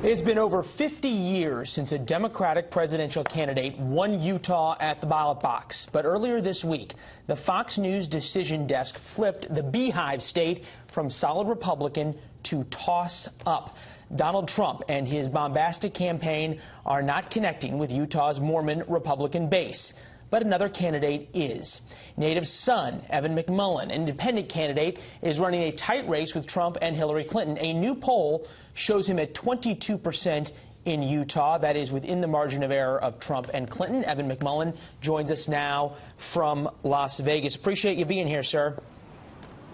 It's been over 50 years since a Democratic presidential candidate won Utah at the ballot box. But earlier this week, the Fox News decision desk flipped the Beehive state from solid Republican to toss up. Donald Trump and his bombastic campaign are not connecting with Utah's Mormon Republican base. But another candidate is. Native's son, Evan McMullin, an independent candidate, is running a tight race with Trump and Hillary Clinton. A new poll shows him at 22% in Utah. That is within the margin of error of Trump and Clinton. Evan McMullin joins us now from Las Vegas. Appreciate you being here, sir.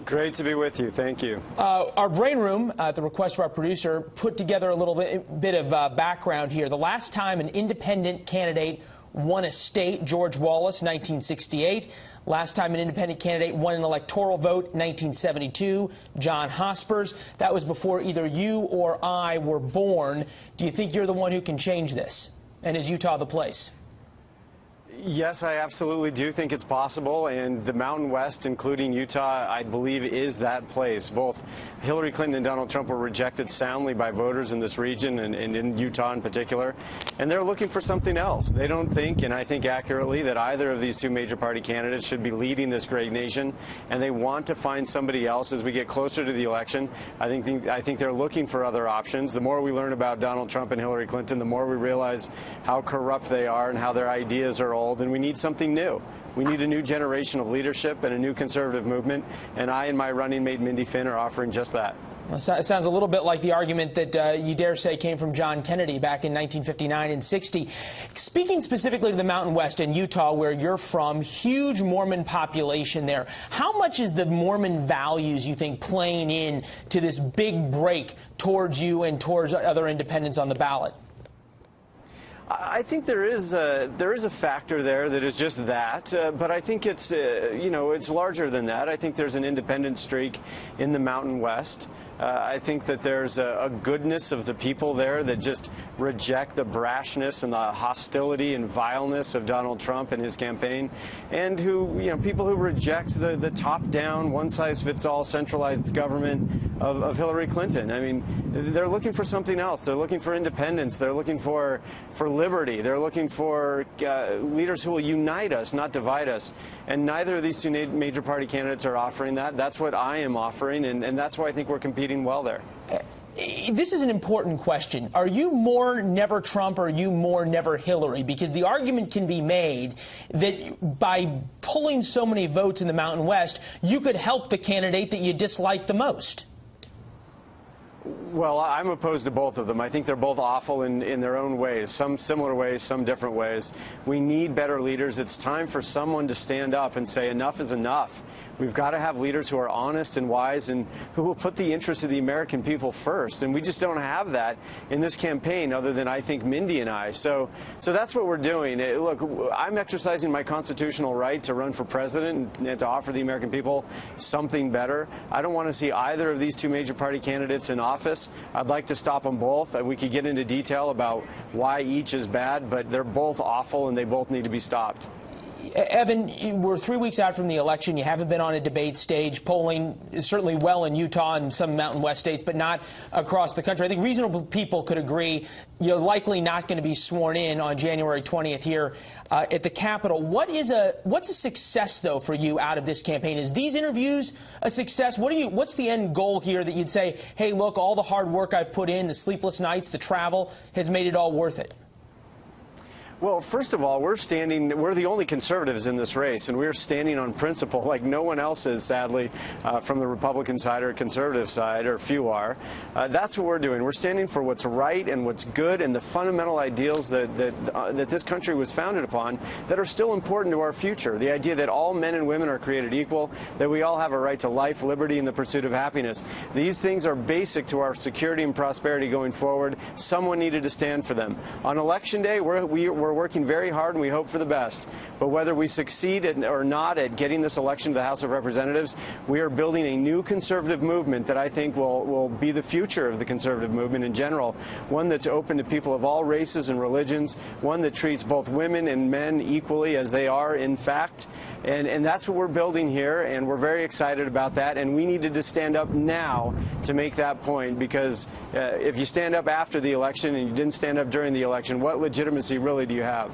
Great to be with you. Thank you. Our brain room, at the request of our producer, put together a little bit of background here. The last time an independent candidate won a state, George Wallace, 1968. Last time an independent candidate won an electoral vote, 1972, John Hospers. That was before either you or I were born. Do you think you're the one who can change this? And is Utah the place? Yes, I absolutely do think it's possible, and the Mountain West, including Utah, I believe is that place. Both Hillary Clinton and Donald Trump were rejected soundly by voters in this region and in Utah in particular, and they're looking for something else. They don't think, and I think accurately, that either of these two major party candidates should be leading this great nation, and they want to find somebody else as we get closer to the election. I think they're looking for other options. The more we learn about Donald Trump and Hillary Clinton, the more we realize how corrupt they are and how their ideas are old, and we need something new. We need a new generation of leadership and a new conservative movement, and I and my running mate Mindy Finn are offering just that. It sounds a little bit like the argument that you dare say came from John Kennedy back in 1959 and 60. Speaking specifically to the Mountain West and Utah, where you're from, huge Mormon population there. How much is the Mormon values, you think, playing in to this big break towards you and towards other independents on the ballot? I think there is a factor there that is just that, but I think it's it's larger than that. I think there's an independent streak in the Mountain West. I think that there's a goodness of the people there that just reject the brashness and the hostility and vileness of Donald Trump and his campaign, and people who reject the top-down, one-size-fits-all centralized government of Hillary Clinton. I mean, they're looking for something else. They're looking for independence. They're looking for liberty. They're looking for leaders who will unite us, not divide us. And neither of these two major party candidates are offering that. That's what I am offering, and that's why I think we're competing well there. This is an important question. Are you more never Trump or are you more never Hillary? Because the argument can be made that by pulling so many votes in the Mountain West, you could help the candidate that you dislike the most. Well, I'm opposed to both of them. I think they're both awful in their own ways, some similar ways, some different ways. We need better leaders. It's time for someone to stand up and say enough is enough. We've got to have leaders who are honest and wise and who will put the interests of the American people first. And we just don't have that in this campaign other than, I think, Mindy and I. So that's what we're doing. Look, I'm exercising my constitutional right to run for president and to offer the American people something better. I don't want to see either of these two major party candidates in office. I'd like to stop them both. We could get into detail about why each is bad, but they're both awful and they both need to be stopped. Evan, we're 3 weeks out from the election. You haven't been on a debate stage. Polling is certainly well in Utah and some Mountain West states, but not across the country. I think reasonable people could agree you're likely not going to be sworn in on January 20th here at the Capitol. What's a success, though, for you out of this campaign? Is these interviews a success? What's the end goal here that you'd say, hey, look, all the hard work I've put in, the sleepless nights, the travel, has made it all worth it? Well, first of all, we're the only conservatives in this race, and we're standing on principle like no one else is, sadly, from the Republican side or conservative side, or few are. That's what we're doing. We're standing for what's right and what's good and the fundamental ideals that this country was founded upon that are still important to our future. The idea that all men and women are created equal, that we all have a right to life, liberty, and the pursuit of happiness. These things are basic to our security and prosperity going forward. Someone needed to stand for them. On Election Day, we're we're working very hard, and we hope for the best. But whether we succeed or not at getting this election to the House of Representatives, we are building a new conservative movement that I think will be the future of the conservative movement in general, one that's open to people of all races and religions, one that treats both women and men equally as they are in fact. And that's what we're building here, and we're very excited about that. And we needed to stand up now to make that point, because if you stand up after the election and you didn't stand up during the election, what legitimacy really do you have?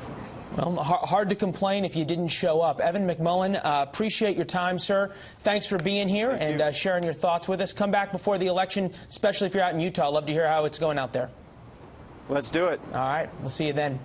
Well, hard to complain if you didn't show up. Evan McMullin, appreciate your time, sir. Thanks for being here and sharing your thoughts with us. Come back before the election, especially if you're out in Utah. I'd love to hear how it's going out there. Let's do it. All right. We'll see you then.